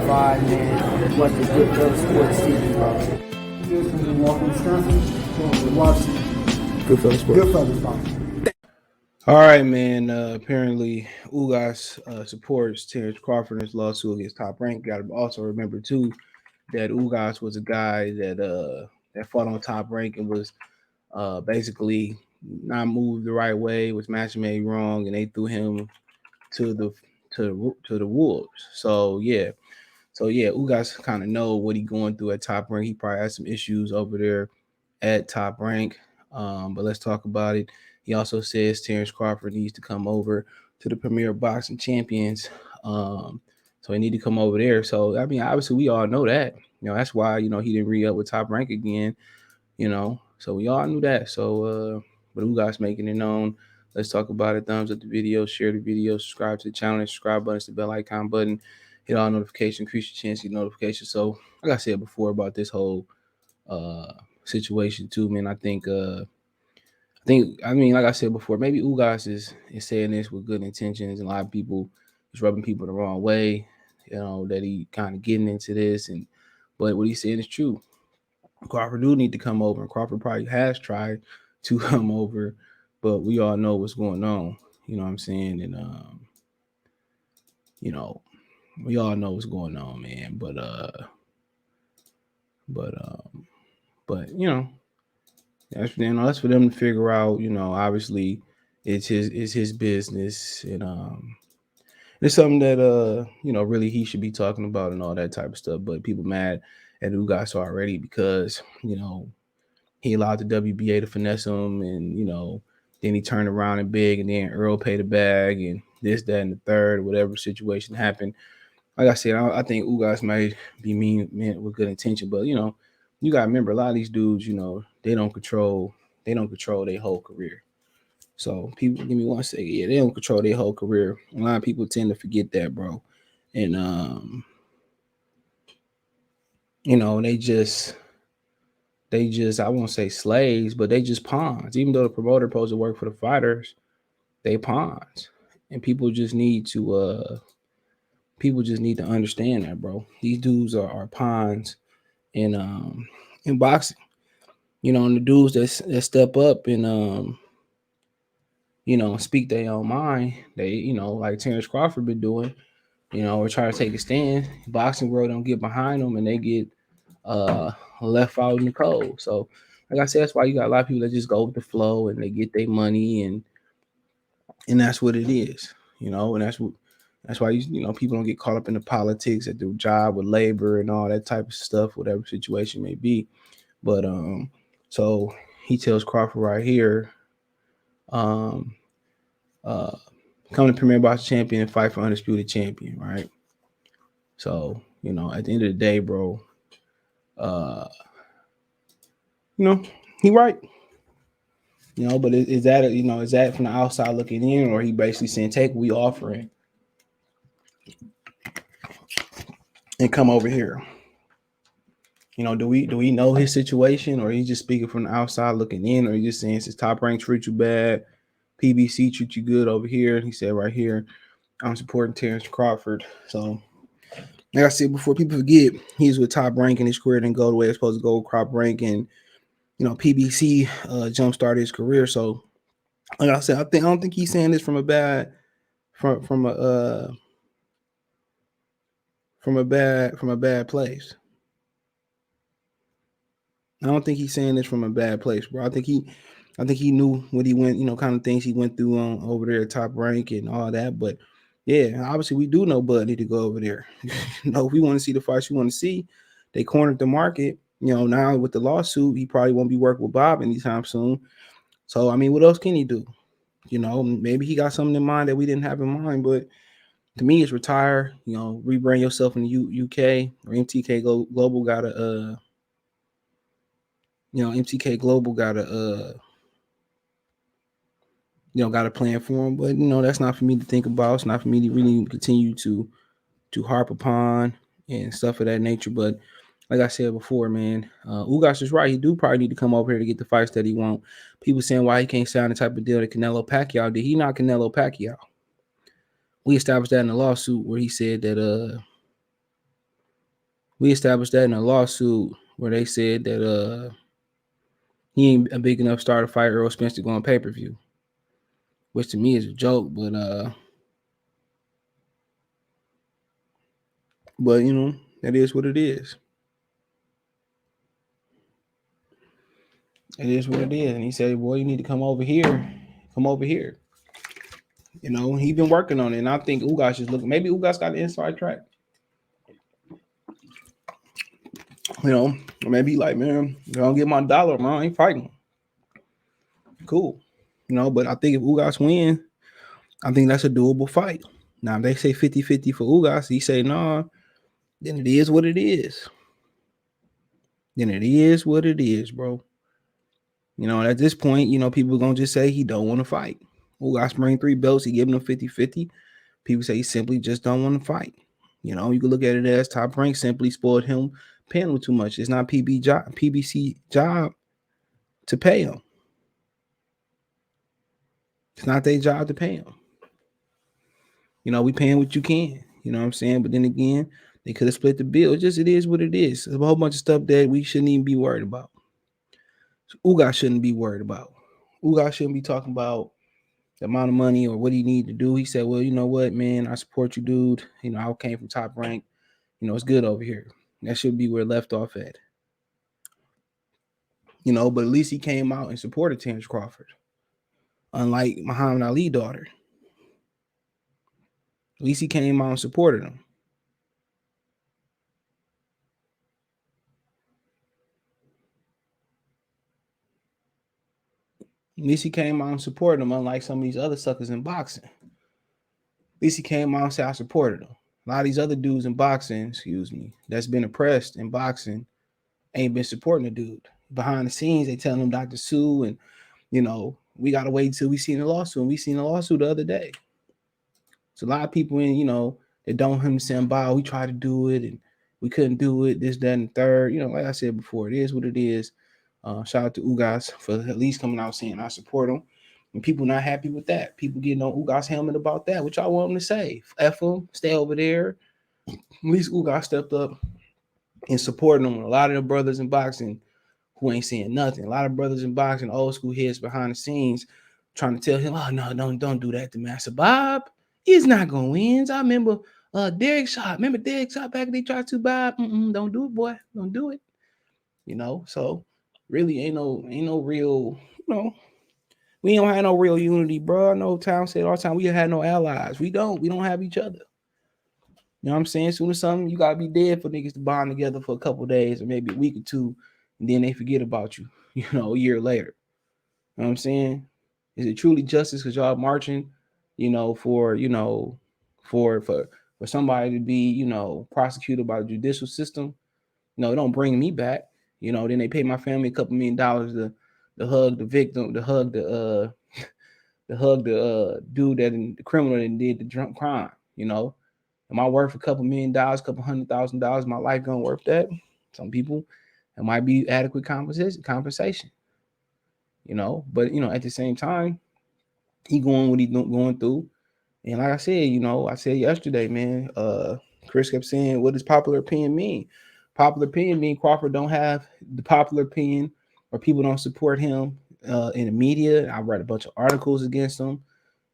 provide, man, what the good Philly sports TV, bro. Here's from Milwaukee, Wisconsin. Watch Good fellas, bro. Good fellas, bro. All right, man. Apparently, Ugas supports Terence Crawford in his lawsuit against Top Rank. Got to also remember too that Ugas was a guy that fought on Top Rank and was basically not moved the right way, was match made wrong, and they threw him to the wolves. So yeah, Ugas kind of know what he going through at Top Rank. He probably has some issues over there at Top Rank. But let's talk about it. He also says Terence Crawford needs to come over to the Premier Boxing Champions. So he need to come over there. So I mean, obviously we all know that. That's why he didn't re-up with Top Rank again. So we all knew that. So but Ugas making it known. Let's talk about it. Thumbs up the video, share the video, subscribe to the channel, subscribe button, the bell icon button, hit all notifications, increase your chance to get notifications. So like I said before about this whole situation too, man. I mean, like I said before, maybe Ugas is saying this with good intentions, and a lot of people is rubbing people the wrong way, that he kind of getting into this, but what he's saying is true. Crawford do need to come over, and Crawford probably has tried to come over, but we all know what's going on. You know what I'm saying? And we all know what's going on, man. But that's for them to figure out. Obviously, it's his business, and it's something that really he should be talking about and all that type of stuff. But people mad at Ugas already because he allowed the WBA to finesse him, and then he turned around and big, and then Earl paid the bag, and this, that, and the third, whatever situation happened. Like I said, I think Ugas might be meant with good intention, but you gotta remember a lot of these dudes, they don't control their whole career. So people, give me one second. Yeah, they don't control their whole career. A lot of people tend to forget that, bro. And they just I won't say slaves, but they just pawns. Even though the promoter supposed to work for the fighters, they pawns. And people just need to understand that, bro. These dudes are pawns in boxing. And the dudes that step up and speak their own mind, they, like Terence Crawford been doing, or try to take a stand. Boxing world don't get behind them, and they get left out in the cold. So, like I said, that's why you got a lot of people that just go with the flow and they get their money, and that's what it is, and that's why people don't get caught up in the politics at their job with labor and all that type of stuff, whatever situation may be. But so he tells Crawford right here, come to Premier Boxing Champion and fight for undisputed champion, right? So, at the end of the day, bro, he right. But is that from the outside looking in, or he basically saying take what we offering and come over here? Do we know his situation, or he just speaking from the outside looking in, or he just saying since Top Rank treat you bad, PBC treat you good over here? He said right here, I'm supporting Terence Crawford. So, like I said before, people forget he's with Top Rank in his career, didn't go the way it's supposed to go with Crop Rank, and PBC jump started his career. So, like I said, I don't think he's saying this from a bad place. I don't think he's saying this from a bad place, bro. I think he knew what he went, kind of things he went through over there at Top Rank and all that. But yeah, obviously we do know Bud need to go over there. If we want to see the fights we want to see, they cornered the market. Now with the lawsuit, he probably won't be working with Bob anytime soon. So I mean, what else can he do? Maybe he got something in mind that we didn't have in mind. But to me, it's retire. Rebrand yourself in the UK, or MTK Global got a MTK Global got a got a plan for him, but that's not for me to think about. It's not for me to really continue to harp upon and stuff of that nature. But like I said before, man, Ugas is right. He do probably need to come over here to get the fights that he want. People saying why he can't sign the type of deal that Canelo Pacquiao did. He not Canelo Pacquiao. We established that in the lawsuit where he said that We established that in a lawsuit where they said that he ain't a big enough star to fight Earl Spence to go on pay-per-view, which to me is a joke, but you know, that is what it is. It is what it is. And he said, boy, you need to come over here. Come over here. You know, he been working on it. And I think Ugas is looking. Maybe Ugas got the inside track. You know, or maybe he like, man, I don't get my dollar, man. I ain't fighting. Cool. You know, but I think if Ugas win, I think that's a doable fight. Now, if they say 50-50 for Ugas, he say, nah, then it is what it is. Then it is what it is, bro. You know, at this point, you know, people are going to just say he don't want to fight. Ugas bring 3 belts. He giving them 50-50. People say he simply just don't want to fight. You know, you can look at it as Top Rank simply spoiled him, paying him too much. It's not PBC job to pay him. It's not their job to pay him. You know, we paying what you can. You know what I'm saying? But then again, they could have split the bill. It is what it is. There's a whole bunch of stuff that we shouldn't even be worried about. So Ugas shouldn't be worried about. Ugas shouldn't be talking about the amount of money or what he need to do. He said, well, you know what, man, I support you, dude. You know, I came from Top Rank. You know, it's good over here. That should be where it left off at. You know, but at least he came out and supported Terence Crawford. Unlike Muhammad Ali's daughter. At least he came out and supported him. At least he came out and supported him, unlike some of these other suckers in boxing. At least he came out and said, I supported him. A lot of these other dudes in boxing, that's been oppressed in boxing, ain't been supporting the dude. Behind the scenes, they telling him Dr. Sue, and, you know, we got to wait till we seen the lawsuit. And we seen the lawsuit the other day. So a lot of people in, you know, that don't understand about, we tried to do it and we couldn't do it, this, that, and the third. You know, like I said before, it is what it is. Shout out to Ugas for at least coming out saying I support him. And people not happy with that. People getting on Ugas' helmet about that. What y'all want him to say? F him, stay over there. At least Ugas stepped up and supporting him. A lot of the brothers in boxing who ain't saying nothing. A lot of brothers in boxing, old school heads behind the scenes, trying to tell him, oh, no, don't do that to Master Bob. He's not going to win. I remember Derek Shot. Remember Derek Shot back when they tried to Bob? Don't do it, boy. Don't do it. You know, so really ain't no real, you know, we don't have no real unity, bro. I know Tom said all the time, we had no allies. We don't have each other. You know what I'm saying? As soon as something, you gotta be dead for niggas to bond together for a couple days or maybe a week or two, and then they forget about you, you know, a year later. You know what I'm saying? Is it truly justice because y'all marching, you know, for somebody to be, you know, prosecuted by the judicial system? No, don't bring me back. You know, then they pay my family a couple $1 million to hug the victim, to hug the dude the criminal that did the drunk crime. You know, am I worth a couple $1 million, couple $100,000? My life gonna worth that? Some people, it might be adequate compensation. You know, but you know, at the same time, he going what he going through. And like I said, you know, I said yesterday, man, Chris kept saying, what does popular opinion mean? Popular opinion mean Crawford don't have the popular opinion, or people don't support him in the media. I read a bunch of articles against him.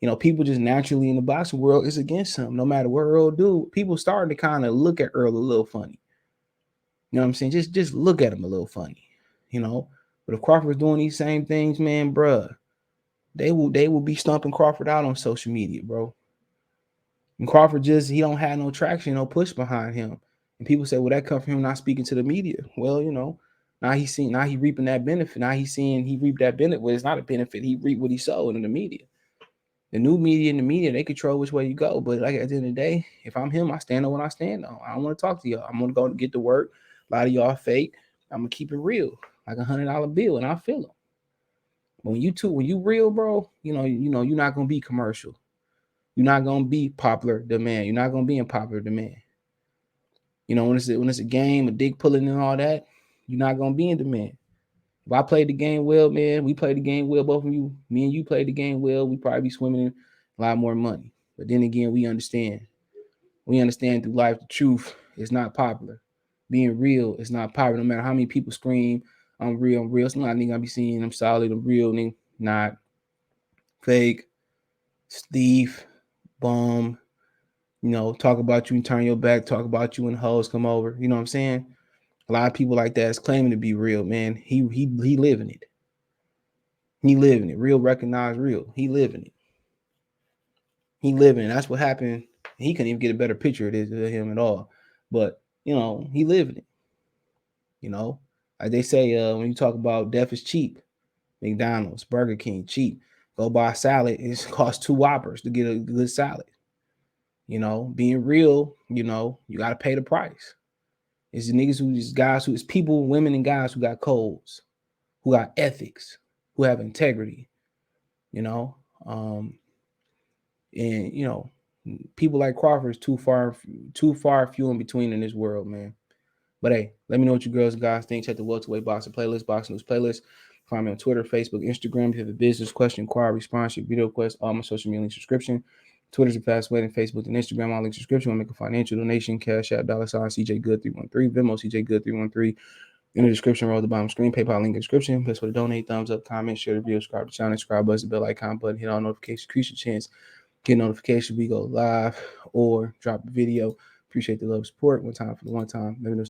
You know, people just naturally in the boxing world is against him. No matter what Earl do, people starting to kind of look at Earl a little funny. You know what I'm saying? Just look at him a little funny, you know. But if Crawford's doing these same things, man, bruh, they will be stumping Crawford out on social media, bro. And Crawford he don't have no traction, no push behind him. And people say, well, that come from him not speaking to the media. Well, you know, now he reaping that benefit. Now he's seeing he reaped that benefit. Well, it's not a benefit. He reaped what he sowed in the media. The new media and the media, they control which way you go. But like at the end of the day, if I'm him, I stand on what I stand on. I don't want to talk to y'all. I'm gonna go get to work. A lot of y'all fake. I'm gonna keep it real, like $100 bill, and I feel them. But when you real, bro, you know, you're not gonna be commercial. You're not gonna be popular demand. You're not gonna be in popular demand. You know, when it's a game, a dick pulling and all that, you're not gonna be in demand. If I played the game well, man, we played the game well, both of you, me and you played the game well, we probably be swimming in a lot more money. But then again, we understand through life the truth is not popular. Being real is not popular. No matter how many people scream, I'm real, I'm real. It's not nigga I be seeing. I'm solid, I'm real, nigga. Not fake, thief, bum. You know, talk about you and turn your back. Talk about you when hoes come over. You know what I'm saying? A lot of people like that is claiming to be real, man. He living it. He living it. Real, recognized real. He living it. He living it. That's what happened. He couldn't even get a better picture of him at all. But you know, he living it. You know, like they say, when you talk about death is cheap, McDonald's, Burger King, cheap. Go buy a salad. It costs 2 Whoppers to get a good salad. You know, being real, you know, you got to pay the price. It's the niggas who, these guys who, it's people, women and guys who got codes, who got ethics, who have integrity, you know. And, you know, people like Crawford is too far few in between in this world, man. But hey, let me know what you girls and guys think. Check the welterweight boxing playlist, boxing news playlist. Find me on Twitter, Facebook, Instagram. If you have a business question, inquiry, response, your video request, all my social media links subscription. Twitter's the fast way, and Facebook and Instagram, all links subscription. Want to make a financial donation, Cash App, $ CJ Good 313, Venmo CJ Good 313. In the description, roll the bottom screen, PayPal link in the description. Best way to donate, thumbs up, comment, share the video, subscribe to the channel, subscribe button, the bell icon button, hit all notifications, increase your chance, get notification we go live or drop a video. Appreciate the love support. One time for the one time. Let me know